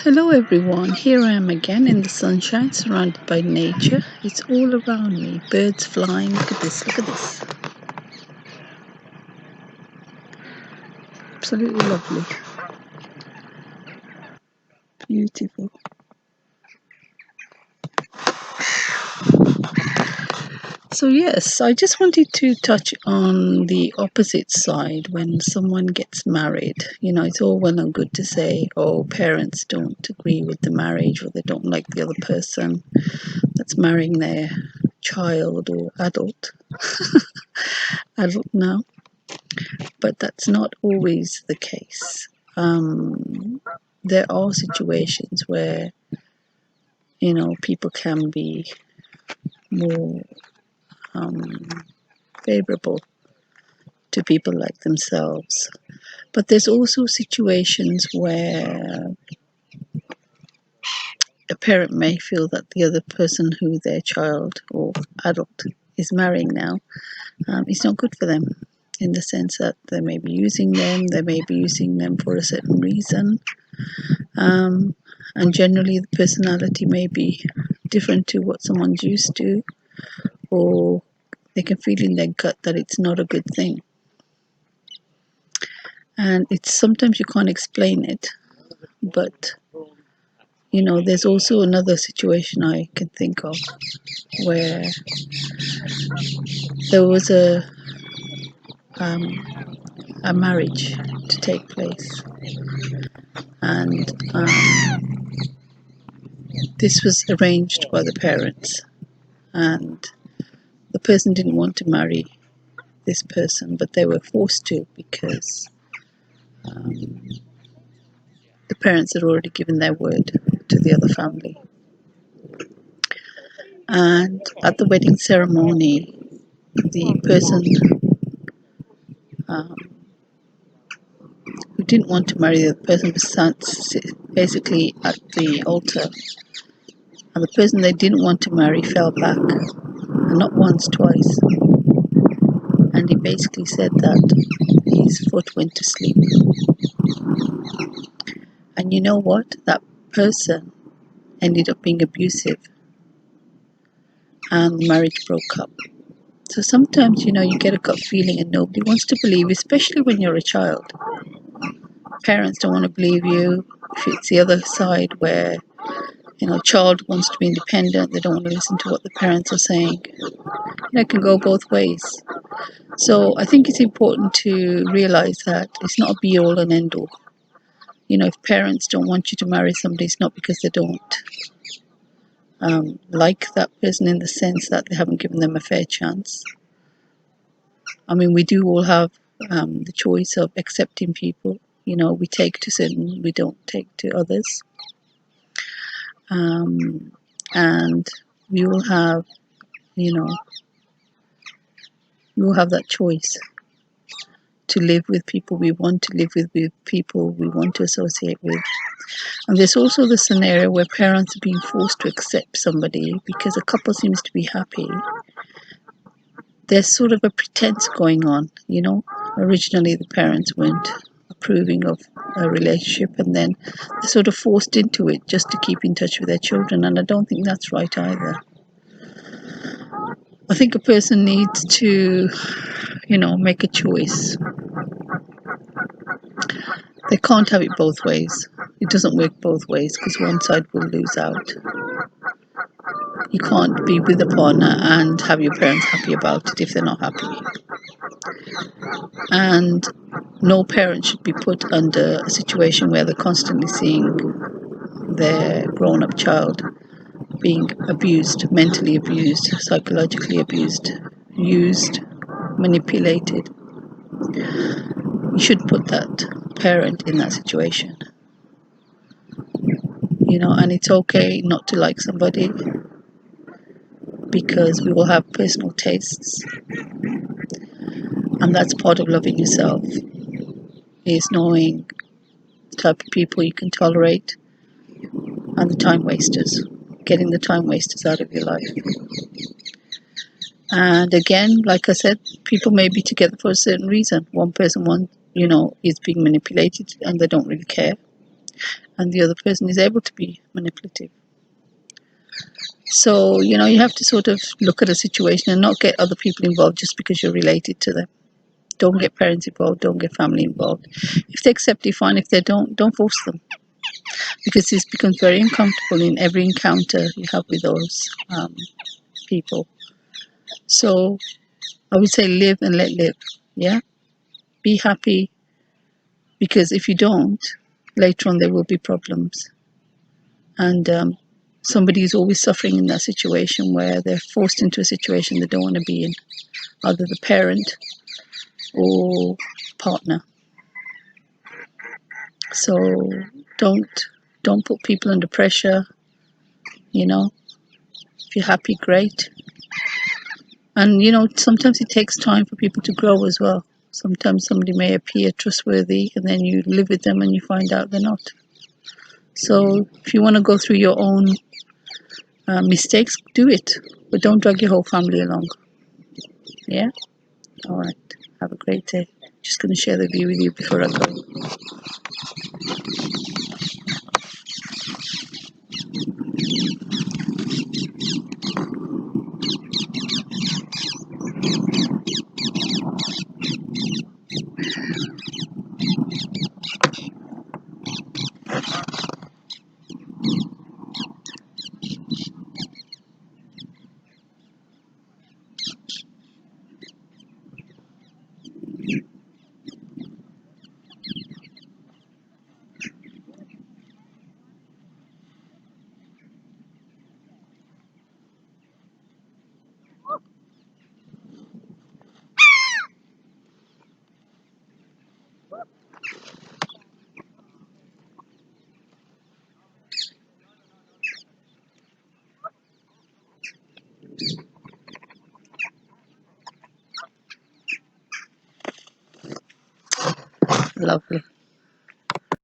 Hello everyone, here I am again in the sunshine surrounded by nature. It's all around me, birds flying, look at this, look at this. Absolutely lovely, beautiful. So yes, I just wanted to touch on the opposite side when someone gets married. You know, it's all well and good to say, oh, parents don't agree with the marriage or they don't like the other person that's marrying their child or adult, adult now. But that's not always the case. There are situations where, you know, people can be more favorable to people like themselves. But there's also situations where a parent may feel that the other person who their child or adult is marrying now is not good for them, in the sense that they may be using them, they may be using them for a certain reason. And generally the personality may be different to what someone's used to, or they can feel in their gut that it's not a good thing. And it's sometimes you can't explain it, but you know, there's also another situation I can think of where there was a marriage to take place, and this was arranged by the parents, and the person didn't want to marry this person, but they were forced to because the parents had already given their word to the other family. And at the wedding ceremony, the person who didn't want to marry the other person was basically at the altar, and the person they didn't want to marry fell back, and not once, twice. And he basically said that his foot went to sleep. And you know what? That person ended up being abusive, and the marriage broke up. So sometimes, you know, you get a gut feeling and nobody wants to believe, especially when you're a child. Parents don't want to believe you. If it's the other side where, you know, a child wants to be independent, they don't want to listen to what the parents are saying. It can go both ways. So I think it's important to realize that it's not a be-all and end-all. You know, if parents don't want you to marry somebody, it's not because they don't like that person, in the sense that they haven't given them a fair chance. I mean, we do all have the choice of accepting people. You know, we take to certain, we don't take to others. And we all have, you know, we all have that choice to live with people we want to live with people we want to associate with. And there's also the scenario where parents are being forced to accept somebody because a couple seems to be happy. There's sort of a pretense going on, you know. Originally the parents weren't approving of a relationship, and then they're sort of forced into it just to keep in touch with their children, and I don't think that's right either. I think a person needs to, you know, make a choice. They can't have it both ways. It doesn't work both ways because one side will lose out. You can't be with a partner and have your parents happy about it if they're not happy. And no parent should be put under a situation where they're constantly seeing their grown-up child being abused, mentally abused, psychologically abused, used, manipulated. You shouldn't put that parent in that situation. You know, and it's okay not to like somebody, because we all have personal tastes, and that's part of loving yourself, is knowing the type of people you can tolerate and the time wasters, getting the time wasters out of your life. And again, like I said, people may be together for a certain reason. One person, you know, is being manipulated and they don't really care. and the other person is able to be manipulative. So, you have to sort of look at a situation and not get other people involved just because you're related to them. Don't get parents involved, don't get family involved. If they accept it, fine. If they don't force them. Because this becomes very uncomfortable in every encounter you have with those people. So I would say live and let live. Yeah? Be happy, because if you don't, later on there will be problems. And somebody is always suffering in that situation where they're forced into a situation they don't want to be in, either the parent or partner. So don't put people under pressure. If you're happy, great. And sometimes it takes time for people to grow as well. Sometimes somebody may appear trustworthy, and then you live with them and you find out they're not. So if you want to go through your own mistakes, do it, but don't drag your whole family along. Yeah. All right. Have a great day. Just going to share the view with you before I go. Lovely.